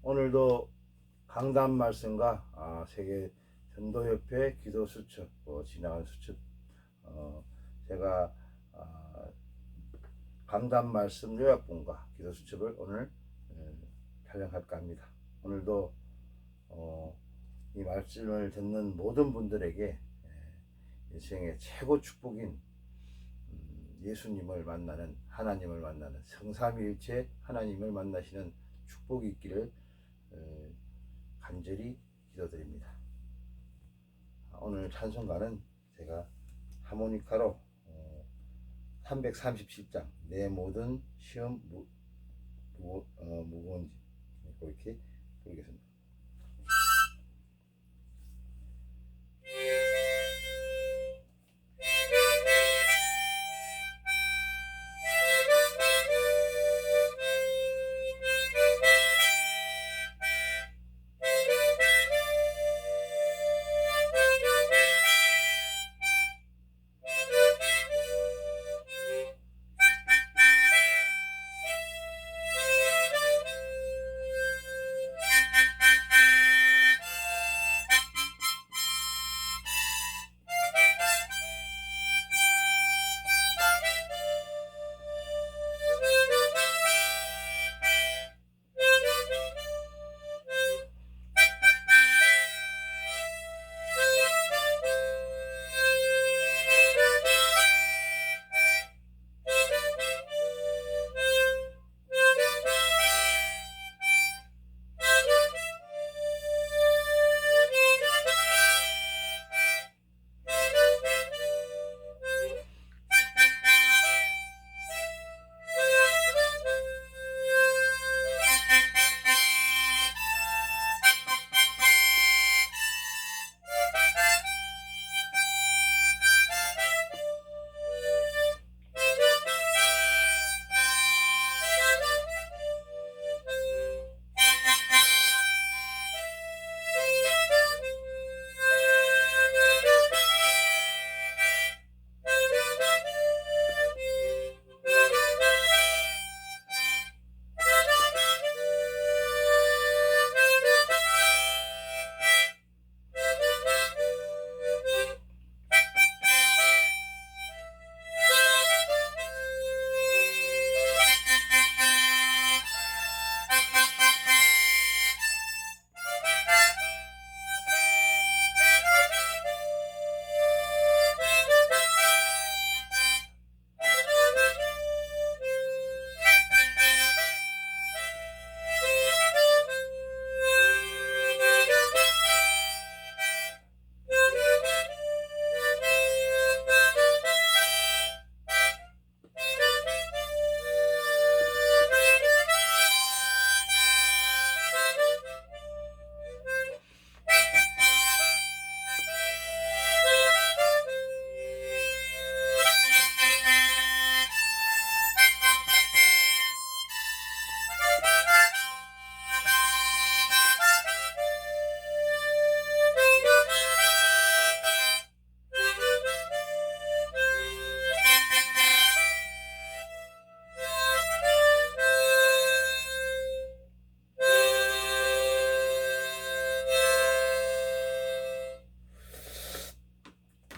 오늘도 강단 말씀과 세계 전도협회 기도 수첩 지나간 수첩 제가 강단 말씀 요약본과 기도 수첩을 오늘 촬영할까 합니다. 오늘도 이 말씀을 듣는 모든 분들에게 인생의 최고 축복인 예수님을 만나는, 하나님을 만나는, 성삼위일체 하나님을 만나시는 축복이 있기를 간절히 기도드립니다. 오늘 찬송가는 제가 하모니카로 337장 내 모든 시험 무거운지 이렇게 부르겠습니다.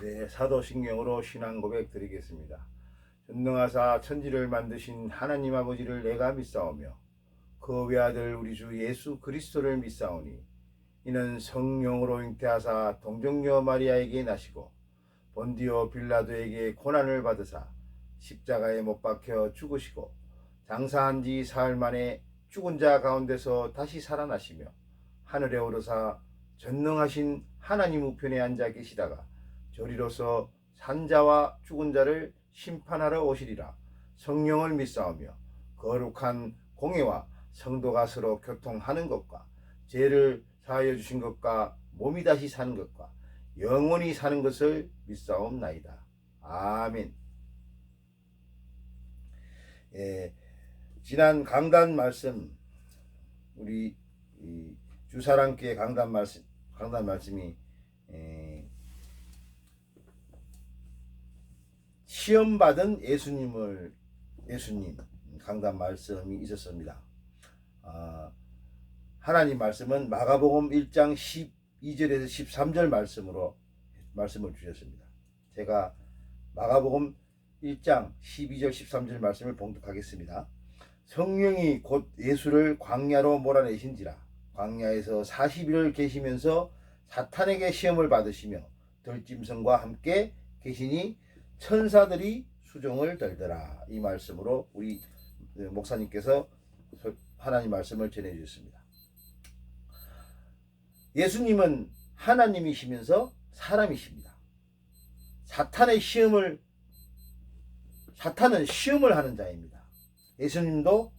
네, 사도신경으로 신앙 고백 드리겠습니다. 전능하사 천지를 만드신 하나님 아버지를 내가 믿사오며 그 외아들 우리 주 예수 그리스도를 믿사오니 이는 성령으로 잉태하사 동정녀 마리아에게 나시고 본디오 빌라도에게 고난을 받으사 십자가에 못 박혀 죽으시고 장사한 지 사흘 만에 죽은 자 가운데서 다시 살아나시며 하늘에 오르사 전능하신 하나님 우편에 앉아 계시다가 저리로서 산자와 죽은 자를 심판하러 오시리라. 성령을 믿사오며 거룩한 공회와 성도가 서로 교통하는 것과 죄를 사하여 주신 것과 몸이 다시 사는 것과 영원히 사는 것을 믿사옵나이다. 아멘. 지난 강단 말씀, 우리 주사랑교회 강단 말씀이 시험받은 예수님 강단 말씀이 있었습니다. 하나님 말씀은 마가복음 1장 12절에서 13절 말씀을 주셨습니다. 제가 마가복음 1장 12절 13절 말씀을 봉독하겠습니다. 성령이 곧 예수를 광야로 몰아내신지라. 광야에서 40일을 계시면서 사탄에게 시험을 받으시며 들짐승과 함께 계시니 천사들이 수종을 들더라. 이 말씀으로 우리 목사님께서 하나님 말씀을 전해 주셨습니다. 예수님은 하나님이시면서 사람이십니다. 사탄은 시험을 하는 자입니다. 예수님도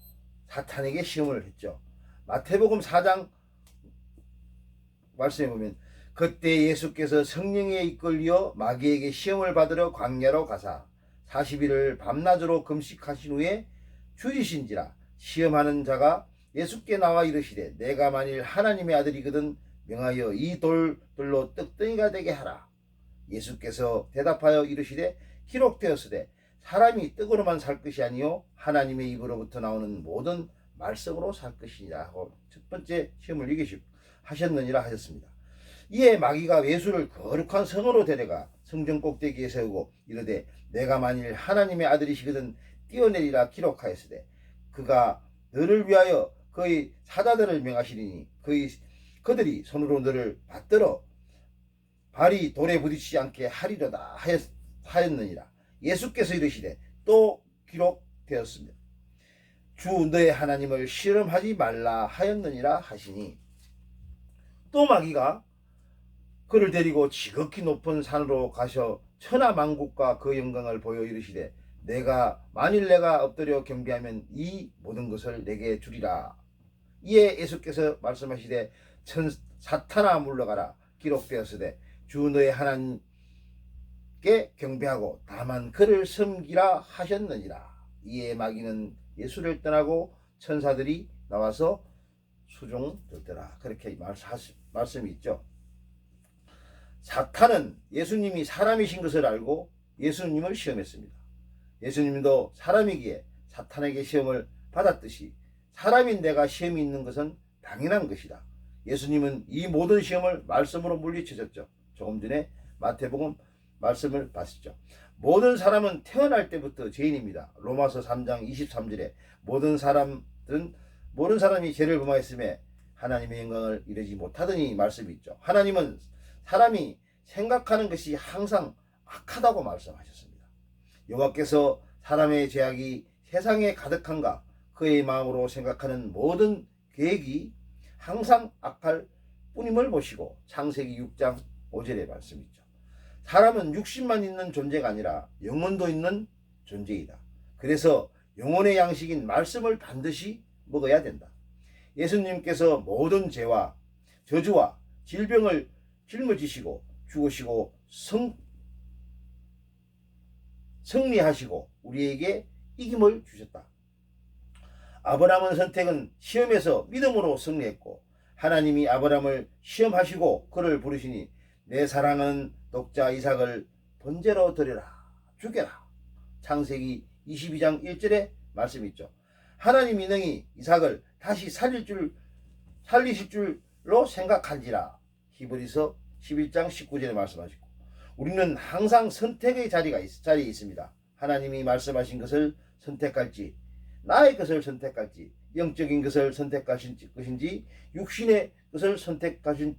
사탄에게 시험을 했죠. 마태복음 4장 말씀에 보면 그때 예수께서 성령에 이끌려 마귀에게 시험을 받으러 광야로 가사 40일을 밤낮으로 금식하신 후에 줄이신지라. 시험하는 자가 예수께 나와 이르시되 내가 만일 하나님의 아들이거든 명하여 이 돌들로 떡덩이가 되게 하라. 예수께서 대답하여 이르시되 기록되었으되 사람이 떡으로만 살 것이 아니요 하나님의 입으로부터 나오는 모든 말씀으로 살 것이니라 하고 첫 번째 시험을 이기하셨느니라 하셨습니다. 이에 마귀가 예수를 거룩한 성으로 데려가 성전 꼭대기에 세우고 이르되 내가 만일 하나님의 아들이시거든 뛰어내리라 기록하였으되 그가 너를 위하여 그의 사자들을 명하시리니 그들이 손으로 너를 받들어 발이 돌에 부딪히지 않게 하리로다 하였느니라. 예수께서 이르시되 또 기록되었습니다. 주 너의 하나님을 실험하지 말라 하였느니라 하시니 또 마귀가 그를 데리고 지극히 높은 산으로 가셔 천하만국과 그 영광을 보여 이르시되 만일 내가 엎드려 경배하면 이 모든 것을 내게 주리라. 이에 예수께서 말씀하시되 사탄아 물러가라. 기록되었으되 주 너의 하나님께 경배하고 다만 그를 섬기라 하셨느니라. 이에 마귀는 예수를 떠나고 천사들이 나와서 수종들더라. 그렇게 말씀이 있죠. 사탄은 예수님이 사람이신 것을 알고 예수님을 시험했습니다. 예수님도 사람이기에 사탄에게 시험을 받았듯이 사람인 내가 시험이 있는 것은 당연한 것이다. 예수님은 이 모든 시험을 말씀으로 물리치셨죠. 조금 전에 마태복음 말씀을 봤었죠. 모든 사람은 태어날 때부터 죄인입니다. 로마서 3장 23절에 모든 사람이 죄를 범하였음에 하나님의 영광을 이루지 못하더니 말씀이 있죠. 하나님은 사람이 생각하는 것이 항상 악하다고 말씀하셨습니다. 여호와께서 사람의 죄악이 세상에 가득한가 그의 마음으로 생각하는 모든 계획이 항상 악할 뿐임을 보시고 창세기 6장 5절의 말씀이 있죠. 사람은 육신만 있는 존재가 아니라 영혼도 있는 존재이다. 그래서 영혼의 양식인 말씀을 반드시 먹어야 된다. 예수님께서 모든 죄와 저주와 질병을 짊어지시고 죽으시고 승리하시고 우리에게 이김을 주셨다. 아브라함의 선택은 시험에서 믿음으로 승리했고 하나님이 아브라함을 시험하시고 그를 부르시니 내 사랑하는 독자 이삭을 번제로 드려라 죽여라. 창세기 22장 1절에 말씀이 있죠. 하나님이 능히 이삭을 다시 살리실 줄로 생각한지라. 히브리서 11장 19절에 말씀하시고 우리는 항상 선택의 자리에 있습니다. 하나님이 말씀하신 것을 선택할지 나의 것을 선택할지 영적인 것을 선택하신 것인지 육신의 것을 선택하신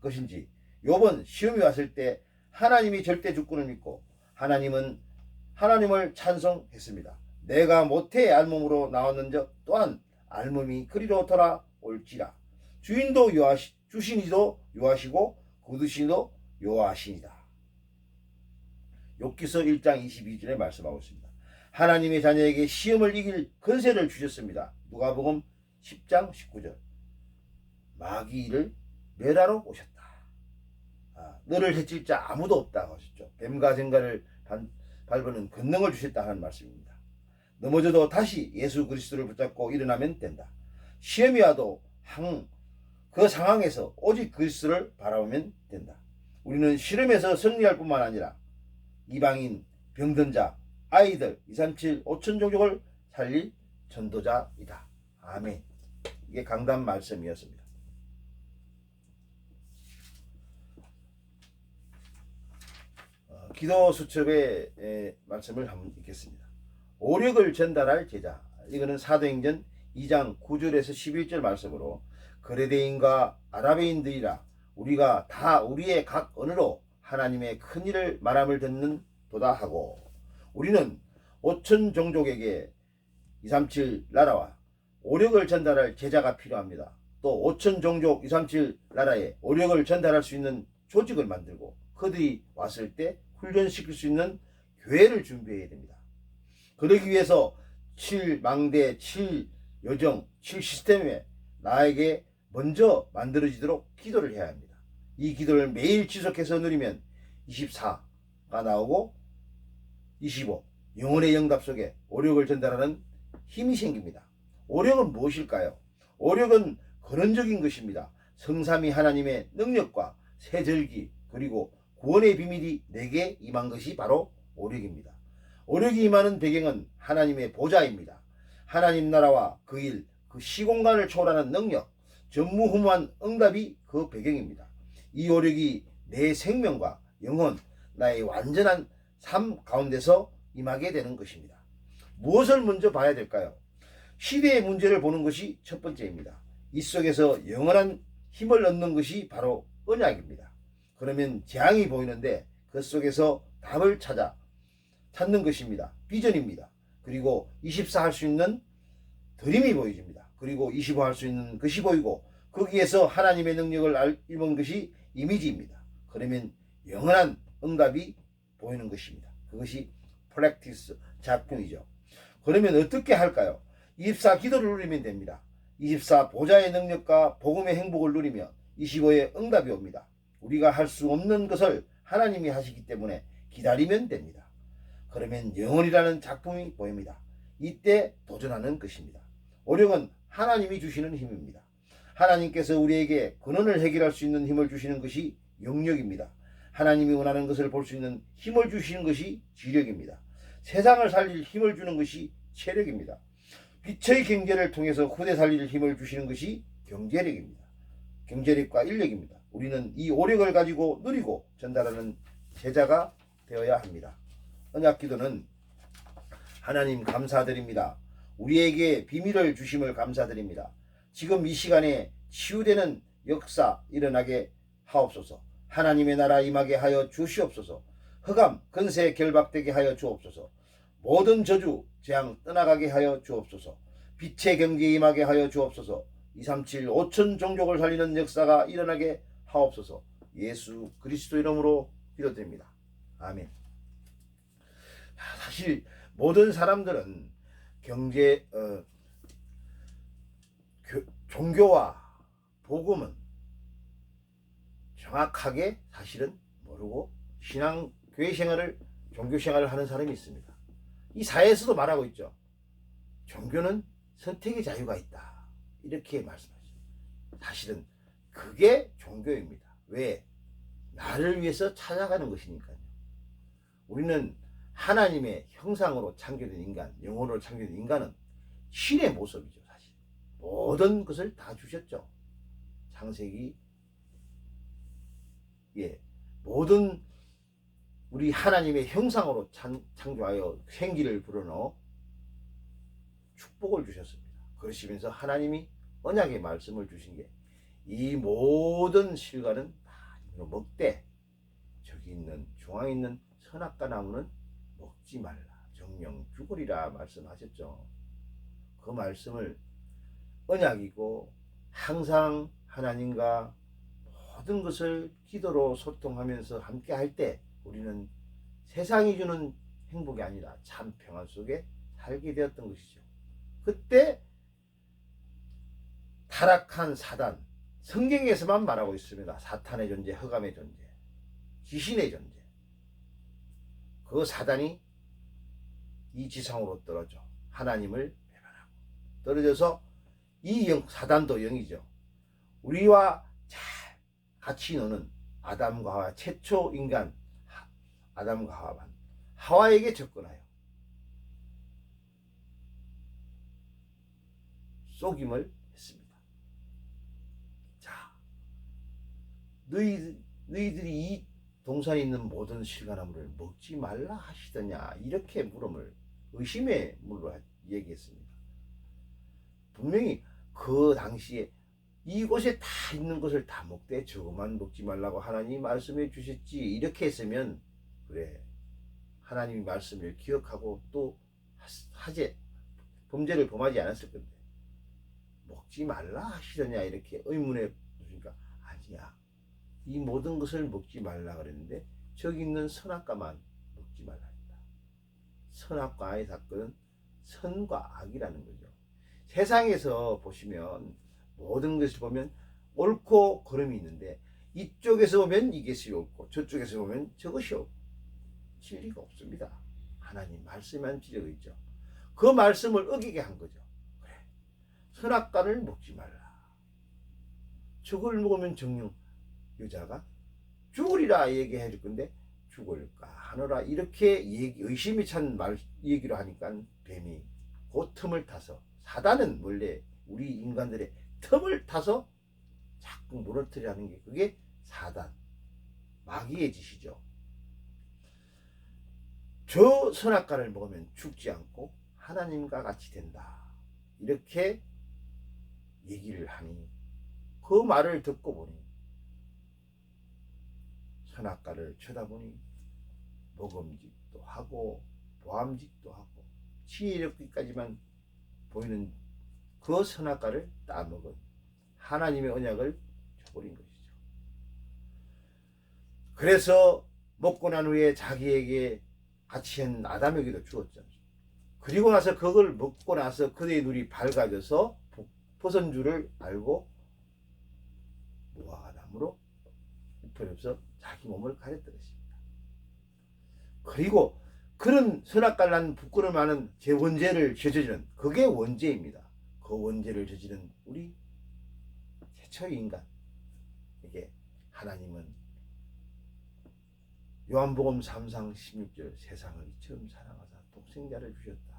것인지 요번 시험이 왔을 때 하나님이 절대 주권을 믿고 하나님을 찬송했습니다. 내가 모태의 알몸으로 나왔는즉 또한 알몸이 그리로 돌아올지라. 주신이도 요하시고 거두신이도 요하시니라. 욥기서 1장 22절에 말씀하고 있습니다. 하나님의 자녀에게 시험을 이길 권세를 주셨습니다. 누가복음 10장 19절. 마귀를 멸하러 오셨다. 너를 해칠 자 아무도 없다고 하셨죠. 뱀과 쟁가를 밟는 권능을 주셨다 하는 말씀입니다. 넘어져도 다시 예수 그리스도를 붙잡고 일어나면 된다. 시험이 와도 그 상황에서 오직 그리스도를 바라보면 된다. 우리는 실험에서 승리할 뿐만 아니라 이방인, 병든 자, 아이들, 237, 5천 종족을 살릴 전도자이다. 아멘. 이게 강단 말씀이었습니다. 기도 수첩의 말씀을 한번 읽겠습니다. 오력을 전달할 제자. 이거는 사도행전 2장 9절에서 11절 말씀으로 그레데인과 아라베인들이라 우리가 다 우리의 각 언어로 하나님의 큰 일을 말함을 듣는 도다 하고 우리는 5천 종족에게 237 나라와 오력을 전달할 제자가 필요합니다. 또 5천 종족 237 나라에 오력을 전달할 수 있는 조직을 만들고 그들이 왔을 때 훈련시킬 수 있는 교회를 준비해야 됩니다. 그러기 위해서 7망대, 7여정, 7시스템에 나에게 먼저 만들어지도록 기도를 해야 합니다. 이 기도를 매일 지속해서 누리면 24가 나오고 25 영혼의 영답 속에 오력을 전달하는 힘이 생깁니다. 오력은 무엇일까요? 오력은 근원적인 것입니다. 성삼위 하나님의 능력과 세절기 그리고 구원의 비밀이 내게 임한 것이 바로 오력입니다. 오력이 임하는 배경은 하나님의 보좌입니다. 하나님 나라와 그 일, 그 시공간을 초월하는 능력, 전무후무한 응답이 그 배경입니다. 이 오력이 내 생명과 영혼, 나의 완전한 삶 가운데서 임하게 되는 것입니다. 무엇을 먼저 봐야 될까요? 시대의 문제를 보는 것이 첫 번째입니다. 이 속에서 영원한 힘을 얻는 것이 바로 언약입니다. 그러면 재앙이 보이는데 그 속에서 답을 찾는 것입니다. 비전입니다. 그리고 24 할 수 있는 드림이 보여집니다. 그리고 25 할 수 있는 것이 보이고 거기에서 하나님의 능력을 읽은 것이 이미지입니다. 그러면 영원한 응답이 보이는 것입니다. 그것이 프랙티스 작품이죠. 그러면 어떻게 할까요? 24 기도를 누리면 됩니다. 24 보좌의 능력과 복음의 행복을 누리며 25의 응답이 옵니다. 우리가 할 수 없는 것을 하나님이 하시기 때문에 기다리면 됩니다. 그러면 영혼이라는 작품이 보입니다. 이때 도전하는 것입니다. 오력은 하나님이 주시는 힘입니다. 하나님께서 우리에게 근원을 해결할 수 있는 힘을 주시는 것이 영력입니다. 하나님이 원하는 것을 볼 수 있는 힘을 주시는 것이 지력입니다. 세상을 살릴 힘을 주는 것이 체력입니다. 빛의 경제를 통해서 후대 살릴 힘을 주시는 것이 경제력입니다. 경제력과 인력입니다. 우리는 이 오력을 가지고 누리고 전달하는 제자가 되어야 합니다. 언약기도는 하나님 감사드립니다. 우리에게 비밀을 주심을 감사드립니다. 지금 이 시간에 치유되는 역사 일어나게 하옵소서. 하나님의 나라 임하게 하여 주시옵소서. 흑암 근세 결박되게 하여 주옵소서. 모든 저주 재앙 떠나가게 하여 주옵소서. 빛의 경계에 임하게 하여 주옵소서. 237 5천 종족을 살리는 역사가 일어나게 하옵소서. 예수 그리스도 이름으로 기도드립니다. 아멘. 사실 모든 사람들은 종교와 복음은 정확하게 사실은 모르고 교회 생활을 종교 생활을 하는 사람이 있습니다. 이 사회에서도 말하고 있죠. 종교는 선택의 자유가 있다. 이렇게 말씀하죠. 사실은 그게 종교입니다. 왜? 나를 위해서 찾아가는 것이니까요. 우리는 하나님의 형상으로 창조된 인간, 영혼으로 창조된 인간은 신의 모습이죠. 사실 모든 것을 다 주셨죠. 창세기 모든 우리 하나님의 형상으로 창조하여 생기를 불어넣어 축복을 주셨습니다. 그러시면서 하나님이 언약의 말씀을 주신 게 이 모든 실과는 다 먹되 저기 있는 중앙에 있는 선악과 나무는 먹지 말라 정령 죽으리라 말씀하셨죠. 그 말씀을 언약이고 항상 하나님과 모든 것을 기도로 소통하면서 함께 할 때 우리는 세상이 주는 행복이 아니라 참 평안 속에 살게 되었던 것이죠. 그때 타락한 사단, 성경에서만 말하고 있습니다. 사탄의 존재, 흑암의 존재, 귀신의 존재. 그 사단이 이 지상으로 떨어져 하나님을 배반하고 떨어져서 이 사단도 영이죠. 우리와 잘 같이 노는 아담과 하와 최초 인간 아담과 하와만 하와에게 접근하여 속임을 했습니다. 자, 너희들이 이 동산에 있는 모든 실과나무를 먹지 말라 하시더냐, 이렇게 물음을 의심의 물로 얘기했습니다. 분명히 그 당시에 이곳에 다 있는 것을 다 먹되 저것만 먹지 말라고 하나님이 말씀해 주셨지, 이렇게 했으면 그래, 하나님이 말씀을 기억하고 또 하재 범죄를 범하지 않았을 건데 먹지 말라 하시더냐 이렇게 의문에 보니까 아니야, 이 모든 것을 먹지 말라 그랬는데 저기 있는 선악과만 먹지 말라 했다. 선악과의 사건은 선과 악이라는 거죠. 세상에서 보시면 모든 것을 보면 옳고 그름이 있는데 이쪽에서 보면 이것이 옳고 저쪽에서 보면 저것이 옳고 진리가 없습니다. 하나님 말씀만 진리가 있죠. 그 말씀을 어기게 한 거죠. 그래, 선악과를 먹지 말라. 저걸 먹으면 정녕 여자가 죽으리라 얘기해 줄 건데 죽을까 하노라, 이렇게 의심이 찬 얘기로 하니까 뱀이 그 틈을 타서, 사단은 원래 우리 인간들의 틈을 타서 자꾸 무너뜨리라는 게 그게 사단 마귀의 짓이죠. 저 선악과를 먹으면 죽지 않고 하나님과 같이 된다, 이렇게 얘기를 하니 그 말을 듣고 보니 선악과를 쳐다보니 먹음직도 하고 보암직도 하고 지혜롭기까지만 보이는 그 선악과를 따먹은 하나님의 언약을 저버린 것이죠. 그래서 먹고 난 후에 자기에게 같이 한 아담에게도 주었죠. 그리고 나서 그걸 먹고 나서 그의 눈이 밝아져서 벗은 줄을 알고 무화과나무로 입혀서 자기 몸을 가렸던 것입니다. 그리고 그런 선악과를 난 부끄러움하는 제 원죄를 저지르는, 그게 원죄입니다. 그 원죄를 저지른 우리 최초의 인간, 이게 하나님은 요한복음 3장 16절 세상을 이처럼 사랑하사 독생자를 주셨다.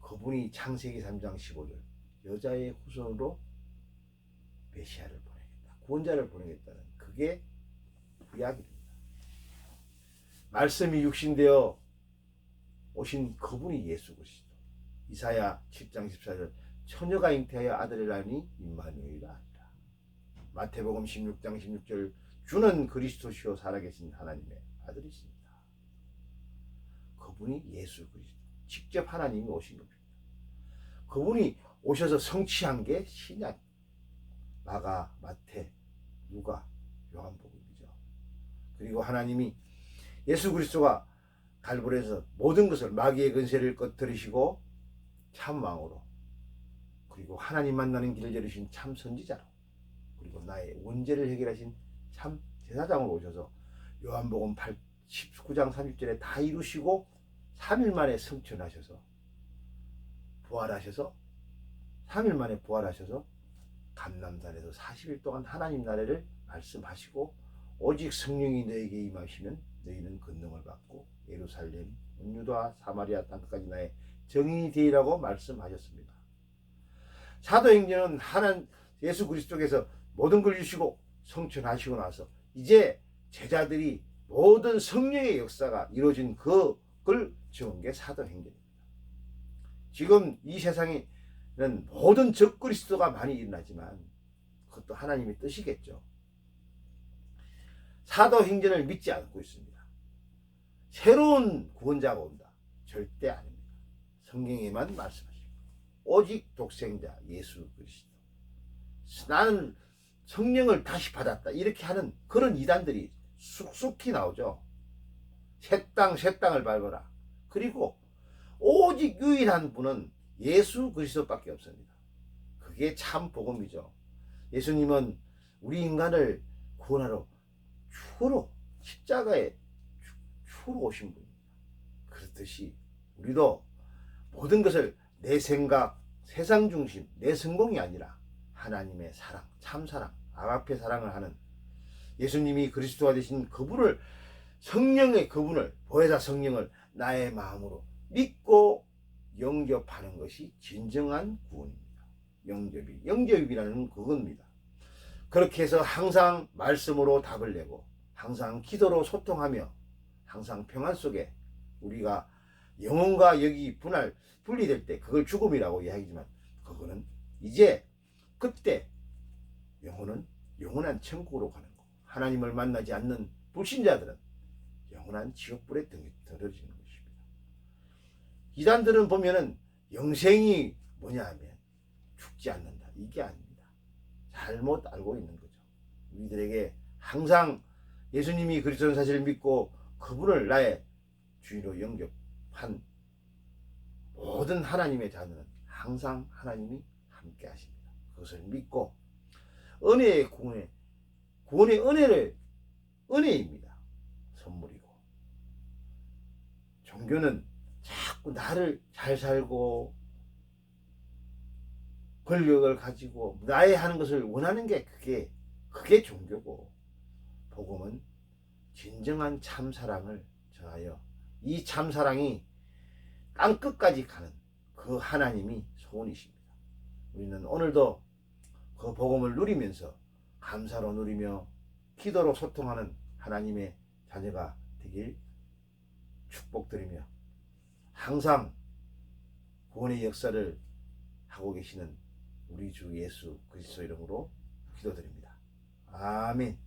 그분이 창세기 3장 15절 여자의 후손으로 메시아를 보내겠다, 구원자를 보내겠다는 그게 구약입니다. 말씀이 육신되어 오신 그분이 예수 그리스도. 이사야 7장 14절 처녀가 잉태하여 아들을 낳으니 임마누엘이라 하니라. 마태복음 16장 16절 주는 그리스도시요 살아계신 하나님의 아들이십니다. 그분이 예수 그리스도, 직접 하나님이 오신 겁니다. 그분이 오셔서 성취한 게 신약, 마가, 마태, 누가, 요한복음이죠. 그리고 하나님이 예수 그리스도가 갈보리에서 모든 것을 마귀의 근세를 꺼뜨리시고 참 왕으로, 그리고 하나님 만나는 길을 열으신 참 선지자로, 그리고 나의 원죄를 해결하신 참 제사장으로 오셔서 요한복음 19장 30절에 다 이루시고 3일 만에 승천하셔서 부활하셔서 3일 만에 부활하셔서 감람산에서 40일 동안 하나님 나라를 말씀하시고 오직 성령이 너에게 임하시면 너희는 권능을 받고 예루살렘, 유다, 사마리아 땅끝까지 나의 증인이 되리라고 말씀하셨습니다. 사도행전은 하나님 예수 그리스도께서 모든 걸 주시고 성천하시고 나서 이제 제자들이 모든 성령의 역사가 이루어진 그걸 적은 게 사도행전입니다. 지금 이 세상에는 모든 적그리스도가 많이 일어나지만 그것도 하나님의 뜻이겠죠. 사도행전을 믿지 않고 있습니다. 새로운 구원자가 온다, 절대 아닙니다. 성경에만 말씀하시고 오직 독생자 예수 그리스도, 나는 성령을 다시 받았다, 이렇게 하는 그런 이단들이 쑥쑥히 나오죠. 새 땅을 밟아라. 그리고 오직 유일한 분은 예수 그리스도밖에 없습니다. 그게 참 복음이죠. 예수님은 우리 인간을 구원하러 추로 십자가에 추로 오신 분입니다. 그렇듯이 우리도 모든 것을 내 생각, 세상 중심, 내 성공이 아니라 하나님의 사랑, 참사랑, 아가페 사랑을 하는 예수님이 그리스도가 되신 그분을, 성령의 그분을, 보혜사 성령을 나의 마음으로 믿고 영접하는 것이 진정한 구원입니다. 영접이라는 그겁니다. 그렇게 해서 항상 말씀으로 답을 내고 항상 기도로 소통하며 항상 평안 속에 우리가 영혼과 영이 분리될 때 그걸 죽음이라고 이야기하지만 그거는 이제 그때 영혼은 영원한 천국으로 가는 거. 하나님을 만나지 않는 불신자들은 영원한 지옥불에 들어지는 것입니다. 이단들은 보면은 영생이 뭐냐 하면 죽지 않는다. 이게 아닙니다. 잘못 알고 있는 거죠. 우리들에게 항상 예수님이 그리스도인 사실을 믿고 그분을 나의 주인으로 영접한 모든 하나님의 자녀는 항상 하나님이 함께 하십니다. 그것을 믿고 은혜의 구원의 은혜입니다. 선물이고 종교는 자꾸 나를 잘 살고 권력을 가지고 나의 하는 것을 원하는 게 그게 종교고 복음은 진정한 참사랑을 전하여 이 참사랑이 땅끝까지 가는 그 하나님이 소원이십니다. 우리는 오늘도 그 복음을 누리면서 감사로 누리며 기도로 소통하는 하나님의 자녀가 되길 축복드리며 항상 구원의 역사를 하고 계시는 우리 주 예수 그리스도 이름으로 기도드립니다. 아멘.